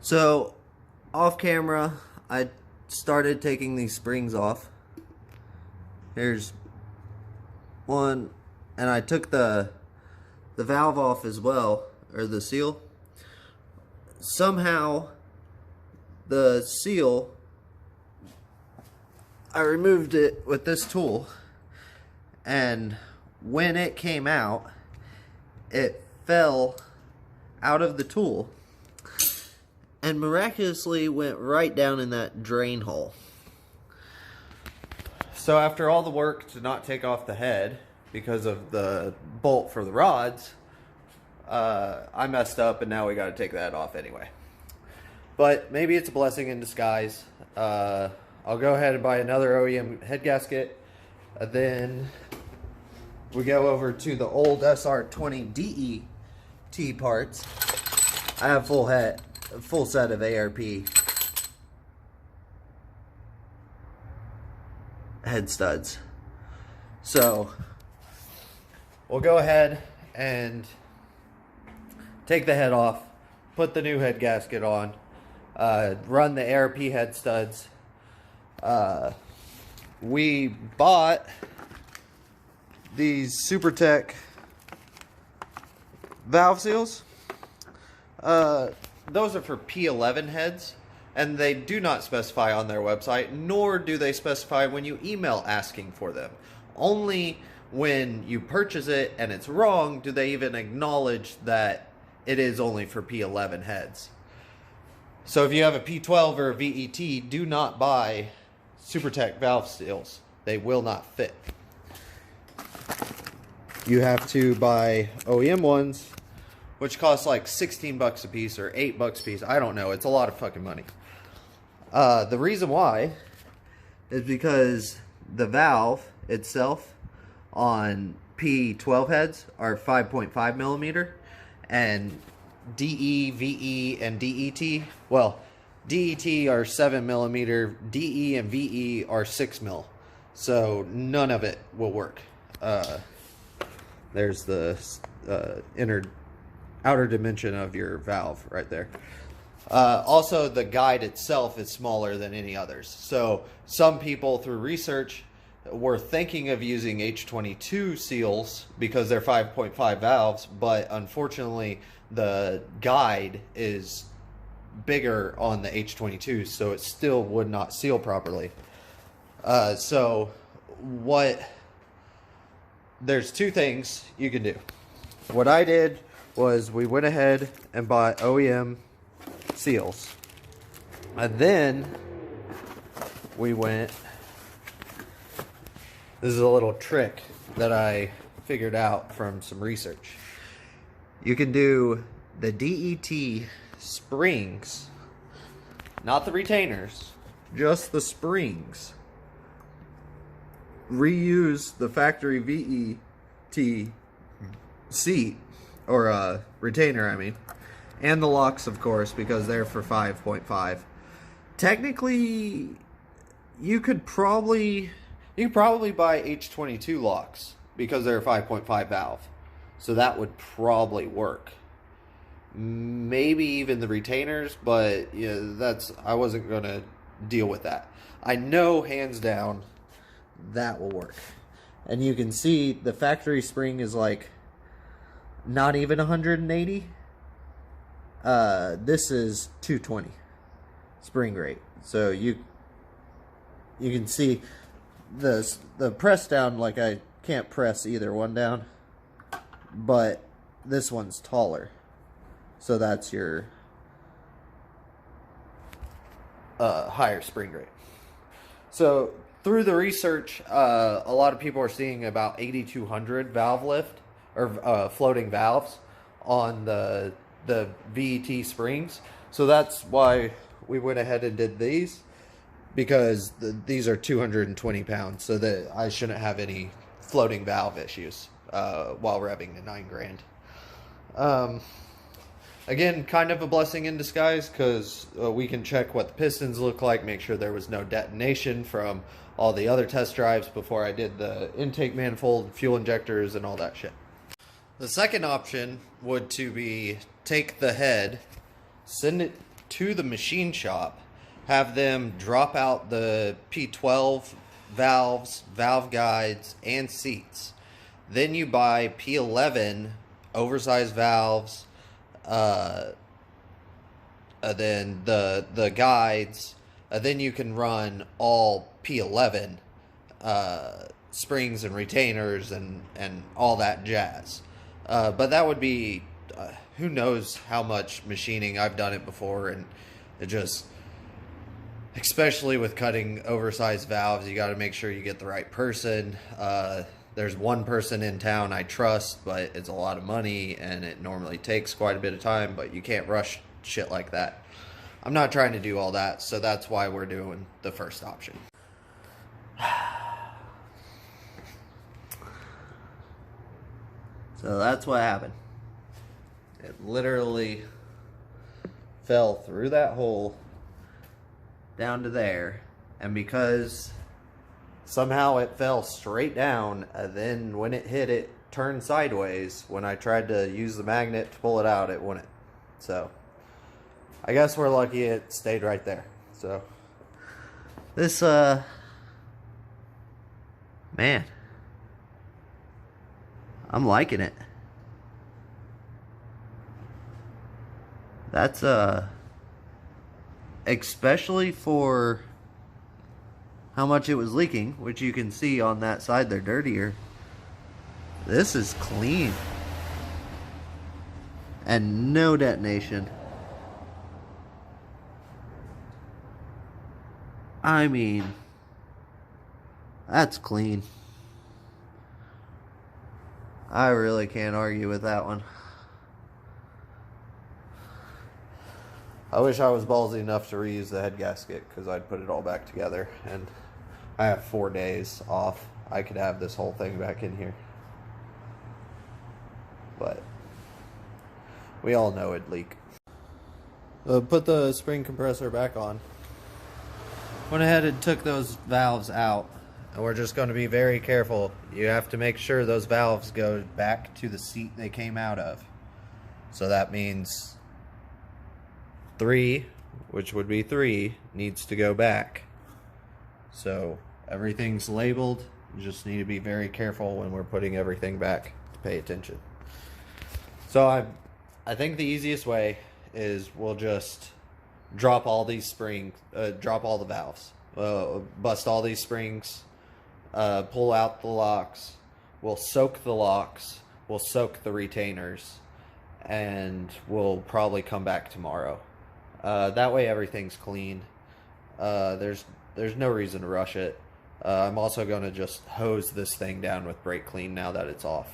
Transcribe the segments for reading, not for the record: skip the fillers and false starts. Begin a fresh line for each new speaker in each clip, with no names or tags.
So, off camera, I started taking these springs off. Here's one, and I took the valve off as well, or the seal. Somehow, the seal, I removed it with this tool, and when it came out, it fell out of the tool and miraculously went right down in that drain hole. So after all the work to not take off the head because of the bolt for the rods, I messed up and now we got to take that off anyway. But maybe it's a blessing in disguise. I'll go ahead and buy another OEM head gasket. Then we go over to the old sr20vet parts. I have a full set of ARP head studs. So we'll go ahead and take the head off, put the new head gasket on, run the ARP head studs. We bought these SuperTech valve seals. Those are for P11 heads, and they do not specify on their website, nor do they specify when you email asking for them. Only when you purchase it and it's wrong do they even acknowledge that it is only for P11 heads. So if you have a P12 or a VET, do not buy SuperTech valve seals. They will not fit. You have to buy OEM ones, which costs like 16 bucks a piece or 8 bucks a piece. I don't know. It's a lot of fucking money. The reason why is because the valve itself on P12 heads are 5.5 millimeter, and DE, VE, and DET, well, DET are 7 millimeter, DE and VE are 6 mil. So none of it will work. There's the outer dimension of your valve right there. Also, the guide itself is smaller than any others. So some people through research were thinking of using H22 seals because they're 5.5 valves, but unfortunately the guide is bigger on the H22, so it still would not seal properly. There's two things you can do. What I did was we went ahead and bought OEM seals, and then we went, this is a little trick that I figured out from some research. You can do the DET springs, not the retainers, just the springs. Reuse the factory VET seat, or retainer, I mean, and the locks, of course, because they're for 5.5. Technically, you could probably buy H22 locks because they're a 5.5 valve, so that would probably work. Maybe even the retainers, but yeah, I wasn't gonna deal with that. I know hands down that will work. And you can see the factory spring is like not even 180. This is 220 spring rate. So you can see the press down, like I can't press either one down, but this one's taller. So that's your higher spring rate. So through the research, a lot of people are seeing about 8,200 valve lift, or floating valves on the VET springs. So that's why we went ahead and did these, because these are 220 pounds, so that I shouldn't have any floating valve issues while revving the 9 grand. Again, kind of a blessing in disguise, because we can check what the pistons look like, make sure there was no detonation from all the other test drives before I did the intake manifold, fuel injectors, and all that shit. The second option would to be take the head, send it to the machine shop, have them drop out the P12 valves, valve guides, and seats. Then you buy P11 oversized valves, then the guides, then you can run all P11 springs and retainers and all that jazz. But that would be, who knows how much machining. I've done it before, and it just, especially with cutting oversized valves, you got to make sure you get the right person. There's one person in town I trust, but it's a lot of money, and it normally takes quite a bit of time, but you can't rush shit like that. I'm not trying to do all that, so that's why we're doing the first option. So that's what happened. It literally fell through that hole down to there, and because somehow it fell straight down, and then when it hit, it turned sideways. When I tried to use the magnet to pull it out, it wouldn't. So I guess we're lucky it stayed right there. So this man, I'm liking it. That's especially for how much it was leaking, which you can see on that side they're dirtier. This is clean. And no detonation. I mean, that's clean. I really can't argue with that one. I wish I was ballsy enough to reuse the head gasket, because I'd put it all back together, and I have 4 days off. I could have this whole thing back in here. But we all know it'd leak. Put the spring compressor back on. Went ahead and took those valves out, and we're just going to be very careful. You have to make sure those valves go back to the seat they came out of. So that means 3, which would be 3, needs to go back. So everything's labeled. You just need to be very careful when we're putting everything back to pay attention. So I think the easiest way is we'll just drop all these springs, drop all the valves, bust all these springs, pull out the locks. We'll soak the locks. We'll soak the retainers, and we'll probably come back tomorrow. That way everything's clean. There's no reason to rush it. I'm also going to just hose this thing down with brake clean now that it's off.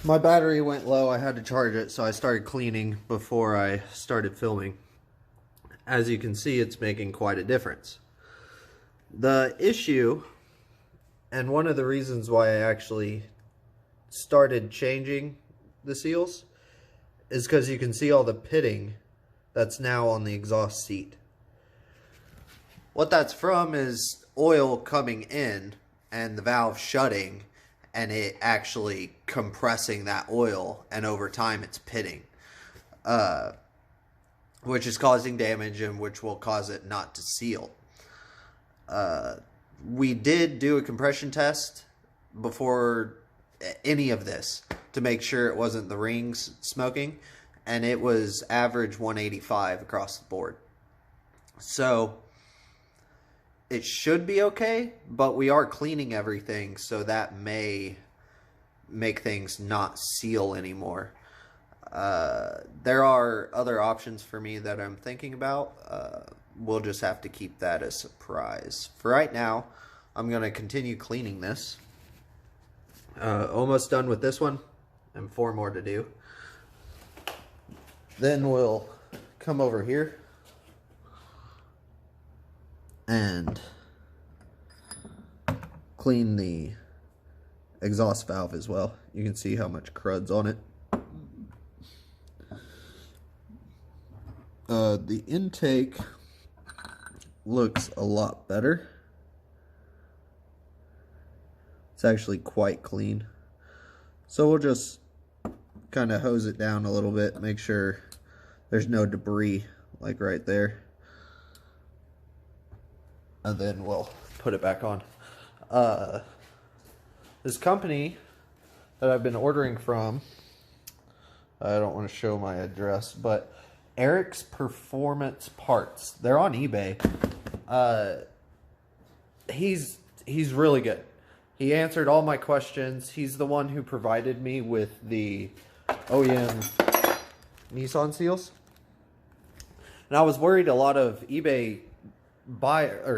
My battery went low. I had to charge it, so I started cleaning before I started filming. As you can see, it's making quite a difference. The issue, and one of the reasons why I actually started changing the seals, is because you can see all the pitting that's now on the exhaust seat. What that's from is oil coming in and the valve shutting, and it actually compressing that oil, and over time it's pitting. which is causing damage and which will cause it not to seal. We did do a compression test before any of this to make sure it wasn't the rings smoking, and it was average 185 across the board. So it should be okay, but we are cleaning everything, so that may make things not seal anymore. There are other options for me that I'm thinking about. We'll just have to keep that a surprise. For right now, I'm going to continue cleaning this. Almost done with this one, and 4 more to do. Then we'll come over here and clean the exhaust valve as well. You can see how much crud's on it. The intake looks a lot better. It's actually quite clean. So we'll just kind of hose it down a little bit, make sure there's no debris like right there. And then we'll put it back on. This company that I've been ordering from, I don't want to show my address, but Eric's Performance Parts. They're on eBay. He's really good. He answered all my questions. He's the one who provided me with the OEM Nissan seals. And I was worried a lot of eBay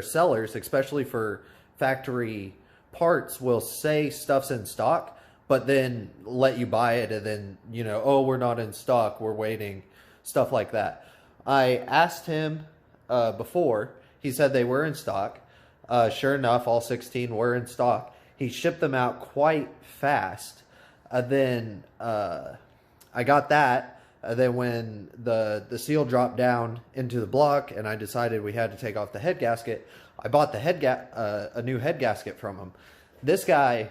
sellers, especially for factory parts, will say stuff's in stock, but then let you buy it and then, you know, oh, we're not in stock, we're waiting. Stuff like that. I asked him before. He said they were in stock. Sure enough, all 16 were in stock. He shipped them out quite fast. Then I got that. Then when the seal dropped down into the block and I decided we had to take off the head gasket, I bought the a new head gasket from him. This guy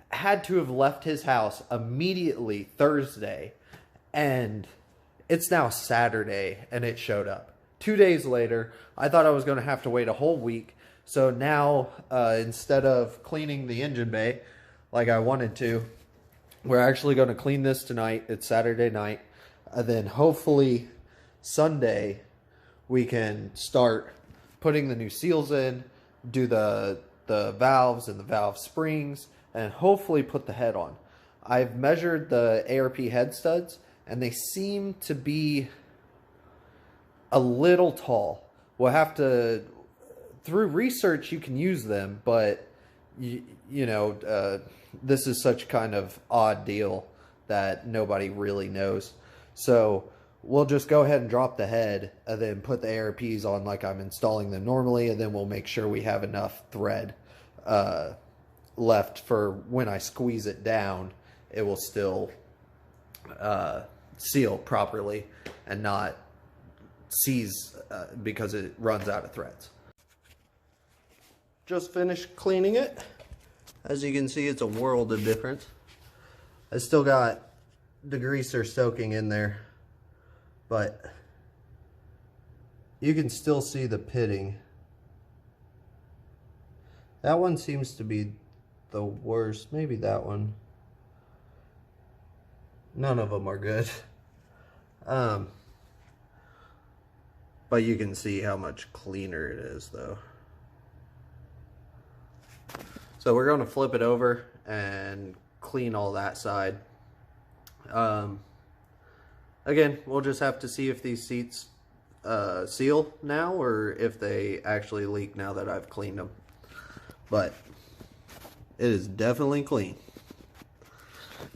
had to have left his house immediately Thursday, and it's now Saturday, and it showed up. 2 days later, I thought I was going to have to wait a whole week. So now, instead of cleaning the engine bay like I wanted to, we're actually going to clean this tonight. It's Saturday night. And then hopefully Sunday, we can start putting the new seals in, do the valves and the valve springs, and hopefully put the head on. I've measured the ARP head studs, and they seem to be a little tall. We'll have to, through research, you can use them, but this is such kind of odd deal that nobody really knows. So we'll just go ahead and drop the head and then put the ARPs on like I'm installing them normally, and then we'll make sure we have enough thread left for when I squeeze it down, it will still seal properly and not seize because it runs out of threads. Just finished cleaning it. As you can see, it's a world of difference. I still got the greaser soaking in there, but you can still see the pitting. That one seems to be the worst. Maybe that one. None of them are good. But you can see how much cleaner it is though. So we're going to flip it over and clean all that side. Again, we'll just have to see if these seats seal now or if they actually leak now that I've cleaned them. But it is definitely clean.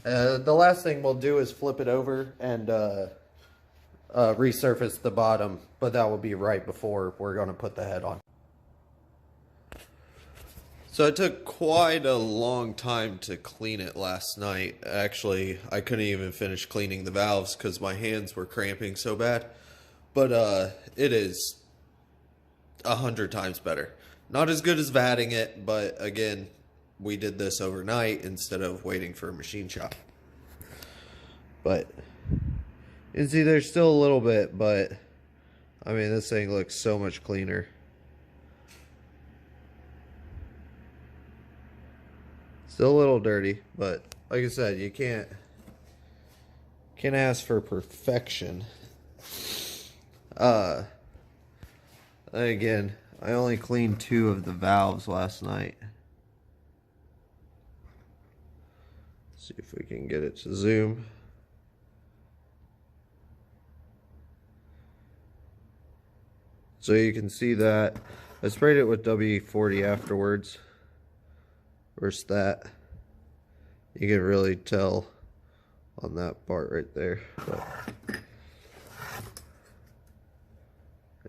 The last thing we'll do is flip it over and resurface the bottom, but that will be right before we're going to put the head on. So it took quite a long time to clean it last night. Actually, I couldn't even finish cleaning the valves because my hands were cramping so bad. But it is 100 times better. Not as good as vatting it, but again, we did this overnight instead of waiting for a machine shop. But You can see there's still a little bit, but I mean, this thing looks so much cleaner. Still a little dirty, but like I said, you can't ask for perfection. Again, I only cleaned 2 of the valves last night. See if we can get it to zoom. So you can see that I sprayed it with WD-40 afterwards. Versus that, you can really tell on that part right there. But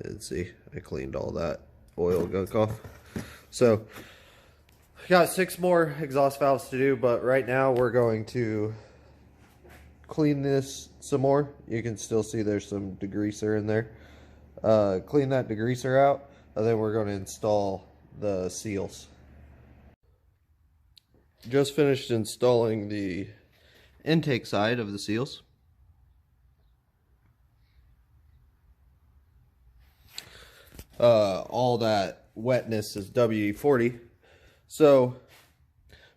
and see, I cleaned all that oil gunk off. So I got 6 more exhaust valves to do, but right now we're going to clean this some more. You can still see there's some degreaser in there. Clean that degreaser out, and then we're going to install the seals. Just finished installing the intake side of the seals. All that wetness is WD-40. So,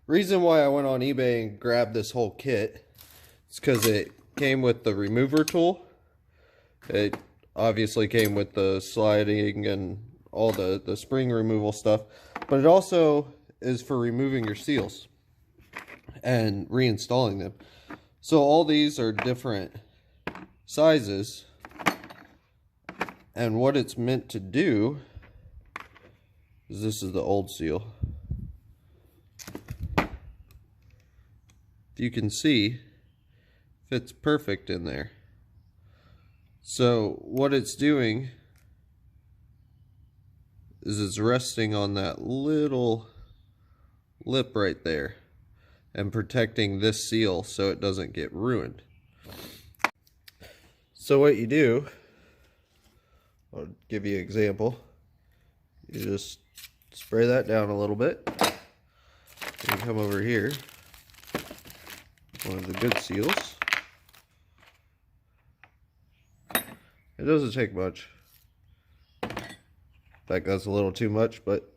reason why I went on eBay and grabbed this whole kit is because it came with the remover tool. It obviously came with the sliding and all the spring removal stuff, but it also is for removing your seals and reinstalling them. So all these are different sizes, and what it's meant to do is, this is the old seal. If you can see, fits perfect in there. So what it's doing is it's resting on that little lip right there and protecting this seal so it doesn't get ruined. So what you do, I'll give you an example. You just spray that down a little bit. And come over here, one of the good seals. It doesn't take much. In fact, that's a little too much, but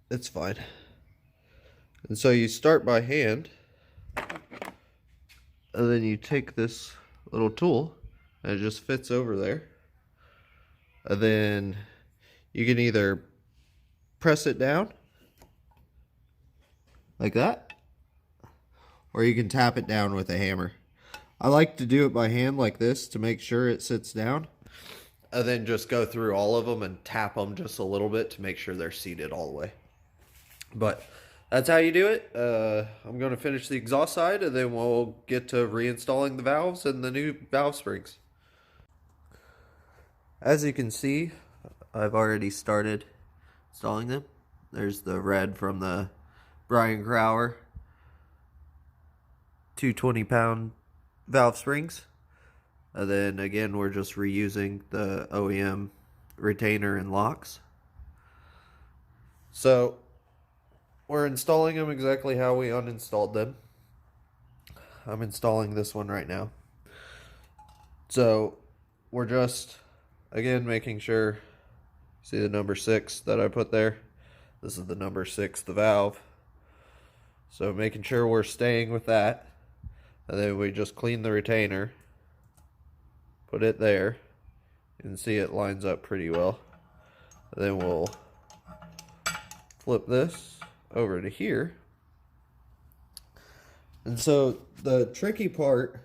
it's fine. And so you start by hand, and then you take this little tool, and it just fits over there. And then you can either press it down, like that, or you can tap it down with a hammer. I like to do it by hand like this to make sure it sits down, and then just go through all of them and tap them just a little bit to make sure they're seated all the way. But that's how you do it. I'm going to finish the exhaust side, and then we'll get to reinstalling the valves and the new valve springs. As you can see, I've already started installing them. There's the red from the Brian Crower 220-pound valve springs. And then again, we're just reusing the OEM retainer and locks. So we're installing them exactly how we uninstalled them. I'm installing this one right now. So we're just, again, making sure, see the number 6 that I put there? This is the number 6, the valve. So making sure we're staying with that. And then we just clean the retainer, put it there. You can see it lines up pretty well. And then we'll flip this over to here. And so the tricky part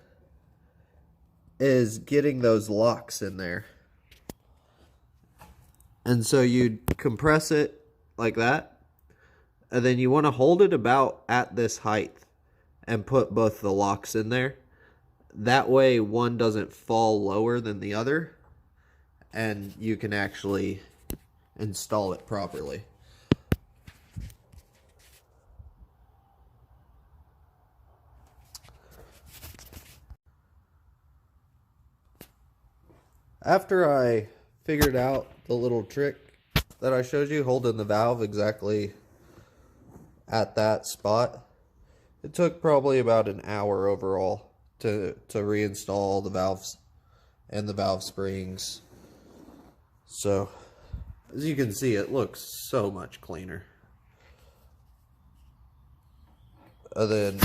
is getting those locks in there. And so you compress it like that, and then you want to hold it about at this height and put both the locks in there. That way one doesn't fall lower than the other, and you can actually install it properly. After I figured out the little trick that I showed you, holding the valve exactly at that spot, it took probably about an hour overall to reinstall the valves and the valve springs. So as you can see, it looks so much cleaner. And then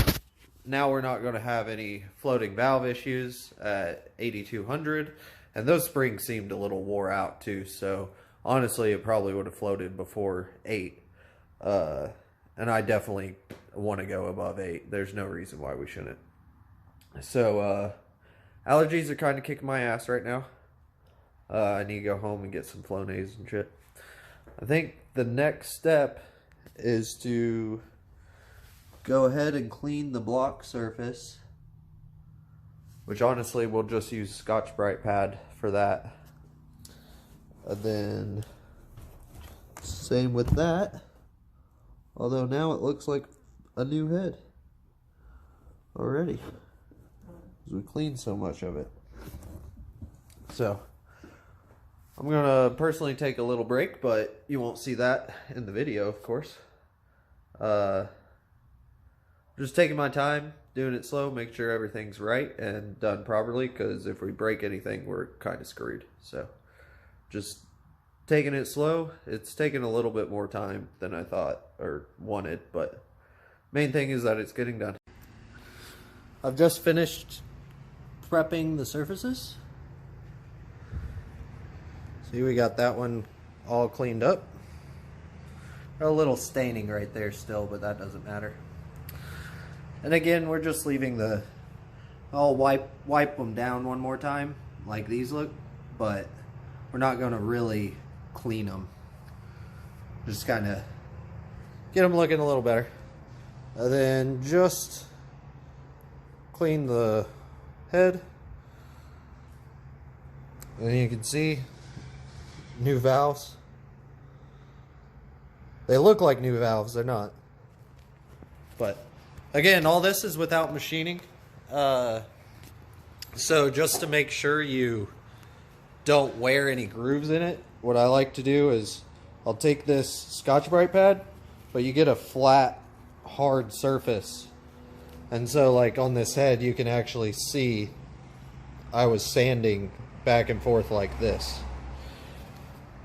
now we're not going to have any floating valve issues at 8200, and those springs seemed a little wore out too, so honestly it probably would have floated before 8. And I definitely want to go above 8. There's no reason why we shouldn't. So allergies are kind of kicking my ass right now. I need to go home and get some Flonase and shit. I think the next step is to go ahead and clean the block surface, which honestly we'll just use Scotch-Brite pad for that. And then same with that, although now it looks like a new head already because we cleaned so much of it. So I'm gonna personally take a little break, but you won't see that in the video, of course. Just taking my time, doing it slow, make sure everything's right and done properly, because if we break anything, we're kind of screwed. So just taking it slow. It's taken a little bit more time than I thought or wanted, but main thing is that it's getting done. I've just finished prepping the surfaces. See, we got that one all cleaned up. Got a little staining right there still, but that doesn't matter. And again, we're just leaving I'll wipe them down one more time, like these look, but we're not gonna really clean them. Just kind of get them looking a little better. And then just clean the head. And you can see new valves. They look like new valves, they're not. But again, all this is without machining. So just to make sure you don't wear any grooves in it, what I like to do is I'll take this Scotch-Brite pad, but you get a flat, hard surface. And so like on this head, you can actually see I was sanding back and forth like this.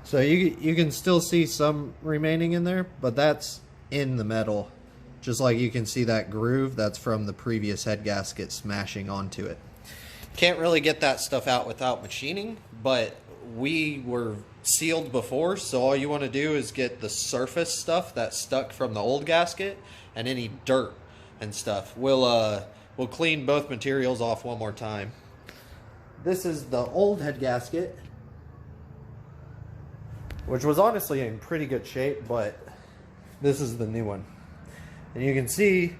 So you can still see some remaining in there, but that's in the metal. Just like you can see that groove, that's from the previous head gasket smashing onto it. Can't really get that stuff out without machining, but we were sealed before, so all you want to do is get the surface stuff that stuck from the old gasket and any dirt and stuff. We'll clean both materials off one more time. This is the old head gasket, which was honestly in pretty good shape, but this is the new one. And you can see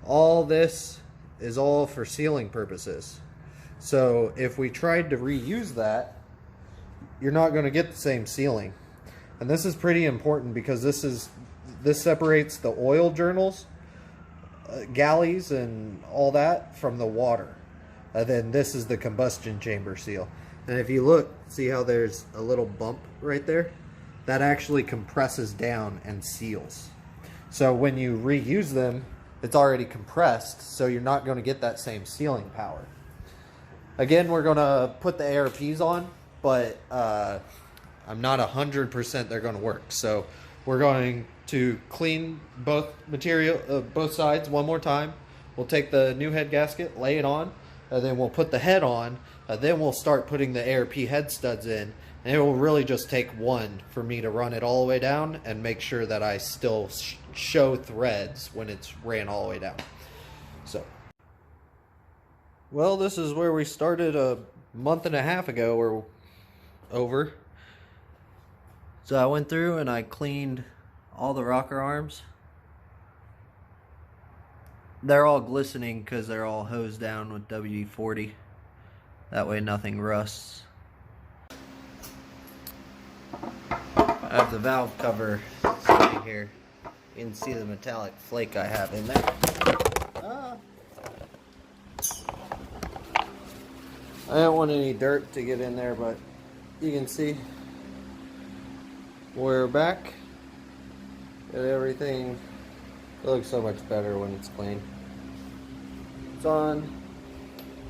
all this is all for sealing purposes. So if we tried to reuse that, you're not going to get the same sealing. And this is pretty important because this separates the oil journals, galleys and all that from the water. And then this is the combustion chamber seal. And if you look, see how there's a little bump right there? That actually compresses down and seals. So when you reuse them, it's already compressed, so you're not going to get that same sealing power. Again, we're going to put the ARPs on, but I'm not 100% they're going to work. So we're going to clean both sides one more time. We'll take the new head gasket, lay it on, and then we'll put the head on. Then we'll start putting the ARP head studs in. And it will really just take one for me to run it all the way down and make sure that I still show threads when it's ran all the way down. So, well, this is where we started a month and a half ago or over. So I went through and I cleaned all the rocker arms. They're all glistening because they're all hosed down with WD-40. That way nothing rusts. I have the valve cover sitting here. You can see the metallic flake I have in there. I don't want any dirt to get in there, but you can see we're back. And everything, it looks so much better when it's clean. It's on.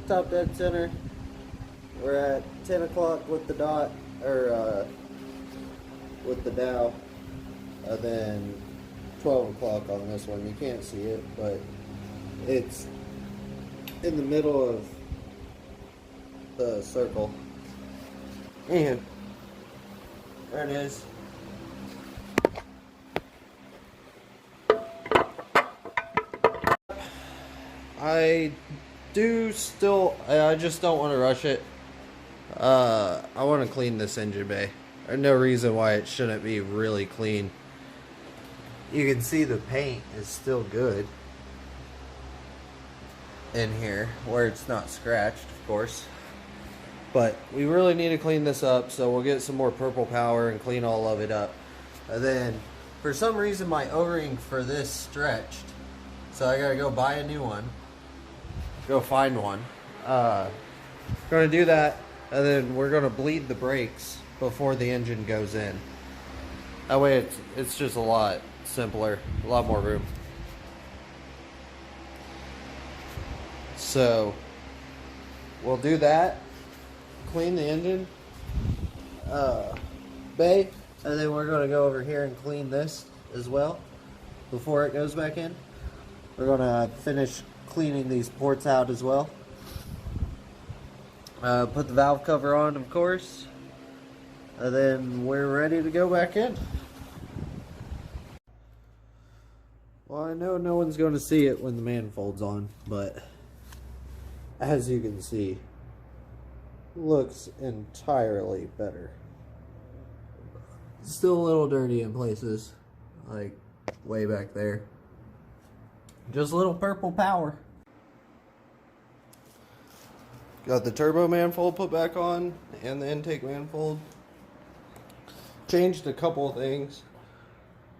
top dead center. We're at 10 o'clock with the dot, or with the dial, and then 12 o'clock on this one. You can't see it, but it's in the middle of the circle. Anywho, there it is. I just don't want to rush it. I want to clean this engine bay. There's no reason why it shouldn't be really clean. You can see the paint is still good in here, where it's not scratched, of course. But we really need to clean this up, so we'll get some more purple power and clean all of it up. And then, for some reason, my O-ring for this stretched, so I gotta go buy a new one. Go find one. Gonna do that, and then we're gonna bleed the brakes before the engine goes in. That way it's just a lot simpler, a lot more room. So we'll do that, clean the engine bay, and then we're gonna go over here and clean this as well before it goes back in. We're gonna finish cleaning these ports out as well. Put the valve cover on, of course, and then we're ready to go back in. Well, I know no one's going to see it when the manifold's on, but as you can see, looks entirely better. Still a little dirty in places, like way back there. Just a little purple power. Got the turbo manifold put back on and the intake manifold. Changed a couple of things.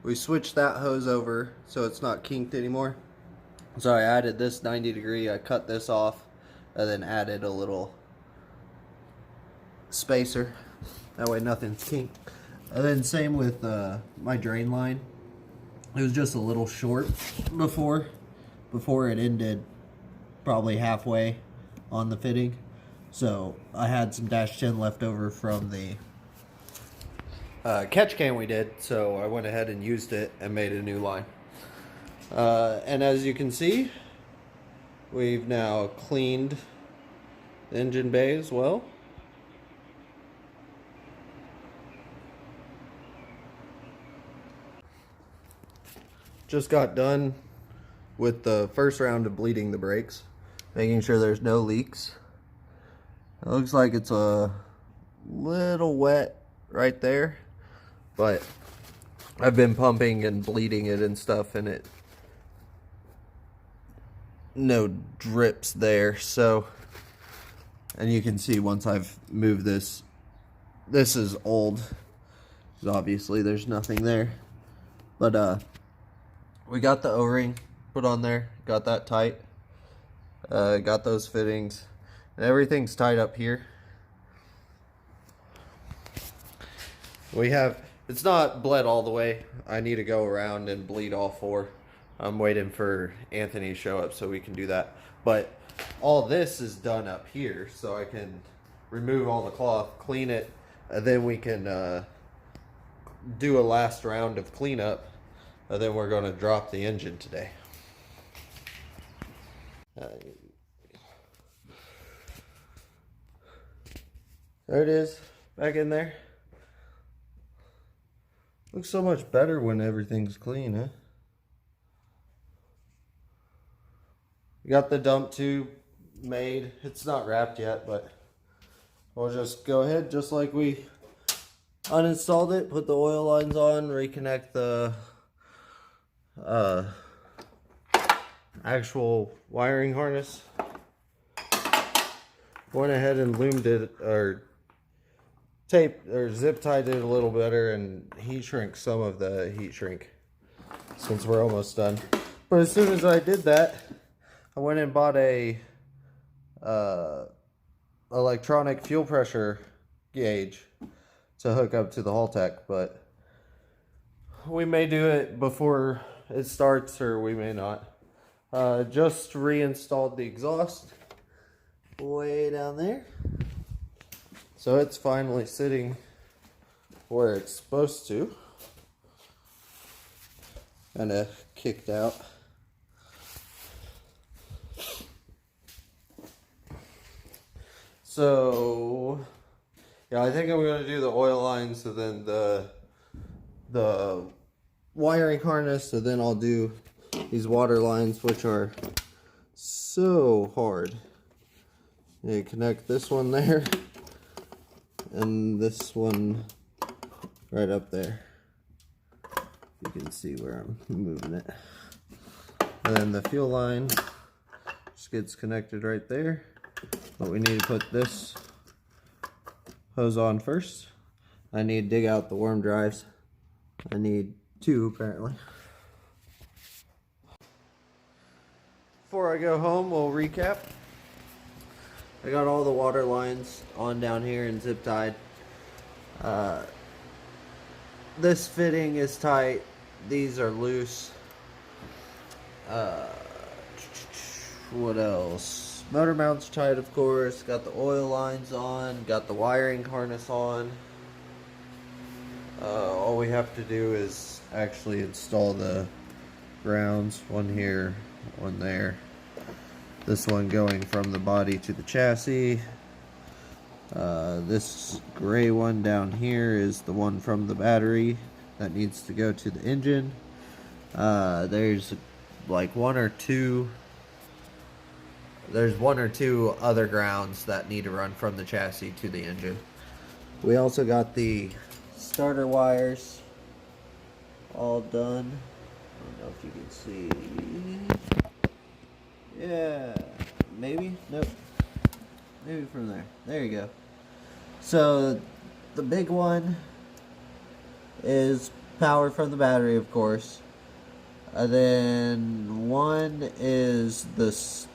We switched that hose over so it's not kinked anymore. So I added this 90 degree, I cut this off, and then added a little spacer. That way nothing's kinked. And then same with my drain line. It was just a little short before it ended probably halfway on the fitting. So I had some dash 10 left over from the catch can we did, so I went ahead and used it and made a new line. And as you can see, we've now cleaned the engine bay as well. Just got done with the first round of bleeding the brakes, making sure there's no leaks. It looks like it's a little wet right there, but I've been pumping and bleeding it and stuff, and it no drips there. So, and you can see once I've moved this is old, because obviously there's nothing there. But we got the O-ring put on there, got that tight, got those fittings, and everything's tied up here. It's not bled all the way. I need to go around and bleed all four. I'm waiting for Anthony to show up so we can do that. But all this is done up here, so I can remove all the cloth, clean it, and then we can do a last round of cleanup, and then we're going to drop the engine today. There it is, back in there. Looks so much better when everything's clean, huh? We got the dump tube made. It's not wrapped yet, but we'll just go ahead, just like we uninstalled it, put the oil lines on, reconnect the actual wiring harness. Went ahead and loomed it, or taped or zip tied it a little better, and heat shrink some of the heat shrink since we're almost done. But as soon as I did that, I went and bought a electronic fuel pressure gauge to hook up to the Haltech, but we may do it before it starts, or we may not. Just reinstalled the exhaust way down there. So it's finally sitting where it's supposed to. Kind of kicked out. So yeah, I think I'm going to do the oil lines and then the wiring harness, so then I'll do these water lines, which are so hard. You connect this one there and this one right up there. You can see where I'm moving it. And then the fuel line just gets connected right there. But we need to put this hose on first. I need to dig out the worm drives. I need 2 apparently. Before I go home, we'll recap. I got all the water lines on down here and zip tied. This fitting is tight. These are loose. What else? Motor mount's tight, of course. Got the oil lines on. Got the wiring harness on. All we have to do is actually install the grounds. One here, one there. This one going from the body to the chassis. This gray one down here is the one from the battery that needs to go to the engine. There's like one or two other grounds that need to run from the chassis to the engine. We also got the starter wires all done. I don't know if you can see. Yeah, maybe? Nope. Maybe from there. There you go. So the big one is power from the battery, of course. Then one is this.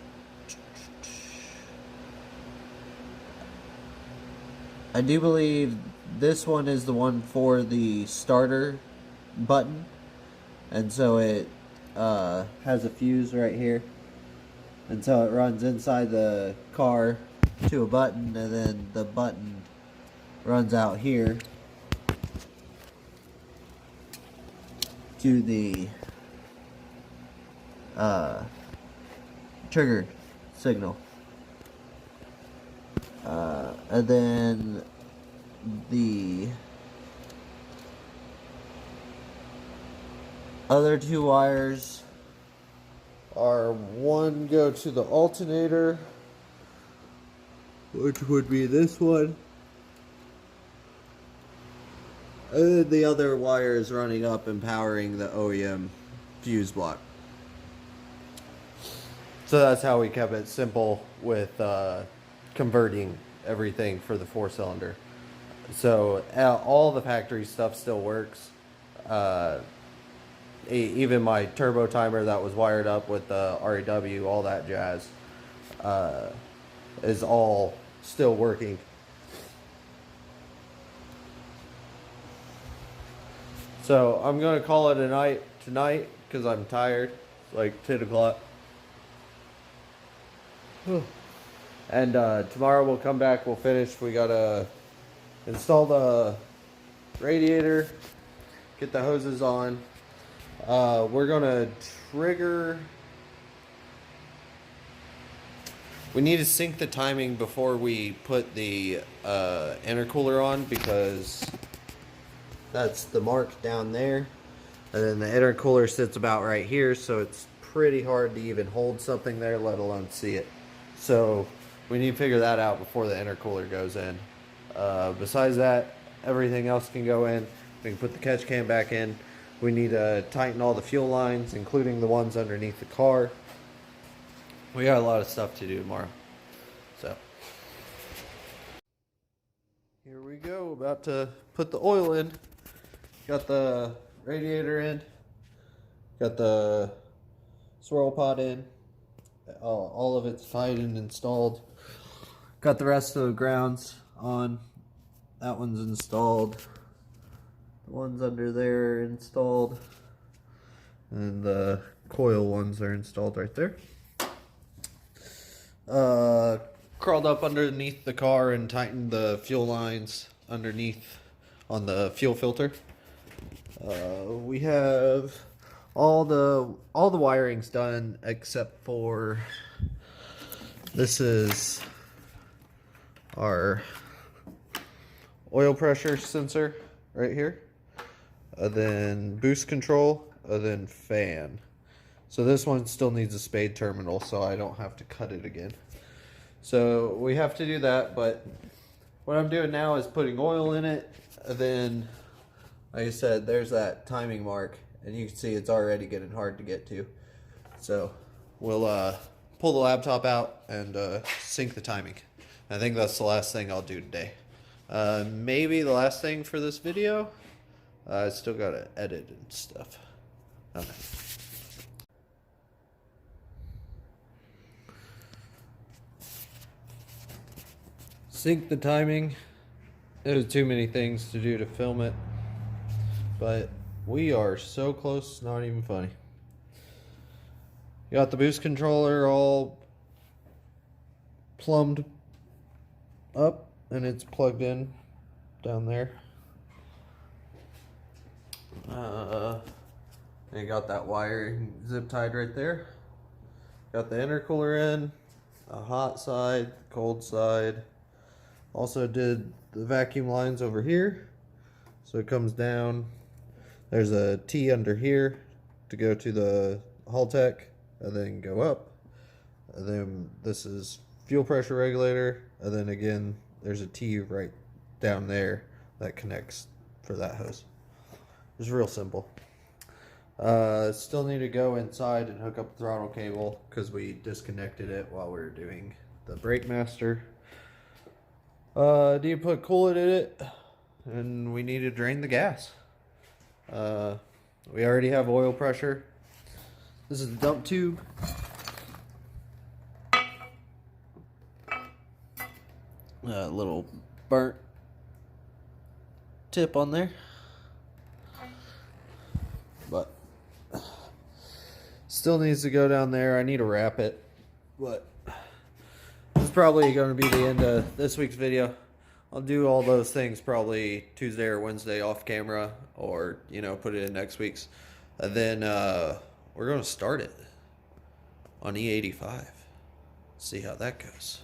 I do believe this one is the one for the starter button, and so it has a fuse right here, and so it runs inside the car to a button, and then the button runs out here to the trigger signal. And then the other 2 wires are, one go to the alternator, which would be this one, and then the other wire is running up and powering the OEM fuse block. So that's how we kept it simple with converting everything for the 4-cylinder. So all the factory stuff still works. Even my turbo timer that was wired up with the REW, all that jazz, is all still working. So I'm going to call it a night tonight because I'm tired. It's like 10 o'clock. And tomorrow we'll come back, we'll finish. We gotta install the radiator, get the hoses on. We're gonna trigger. We need to sync the timing before we put the intercooler on, because that's the mark down there. And then the intercooler sits about right here, so it's pretty hard to even hold something there, let alone see it. So we need to figure that out before the intercooler goes in. Besides that, everything else can go in. We can put the catch can back in. We need to tighten all the fuel lines, including the ones underneath the car. We got a lot of stuff to do tomorrow. So here we go, about to put the oil in. Got the radiator in. Got the swirl pod in. All of it's tight and installed. Got the rest of the grounds on. That one's installed. The ones under there are installed. And the coil ones are installed right there. crawled up underneath the car and tightened the fuel lines underneath on the fuel filter. We have all the wiring's done except for this is our oil pressure sensor right here, then boost control, then fan. So this one still needs a spade terminal, so I don't have to cut it again. So we have to do that, but what I'm doing now is putting oil in it, and then, like I said, there's that timing mark, and you can see it's already getting hard to get to. So we'll pull the laptop out and sync the timing. I think that's the last thing I'll do today. Maybe the last thing for this video. I still gotta edit and stuff. Okay. Sync the timing. There's too many things to do to film it, but we are so close, it's not even funny. Got the boost controller all plumbed up and it's plugged in down there. And got that wire zip tied right there. Got the intercooler in, a hot side, cold side. Also did the vacuum lines over here, so it comes down. There's a T under here to go to the Haltech, and then go up. And then this is fuel pressure regulator, and then again there's a T right down there that connects for that hose. It's real simple. Still need to go inside and hook up the throttle cable because we disconnected it while we were doing the brake master. Need to put coolant in it, and we need to drain the gas. We already have oil pressure. This is the dump tube. Little burnt tip on there, but still needs to go down there. I need to wrap it, but this is probably going to be the end of this week's video. I'll do all those things probably Tuesday or Wednesday off camera, or put it in next week's, and then we're going to start it on E85. See how that goes.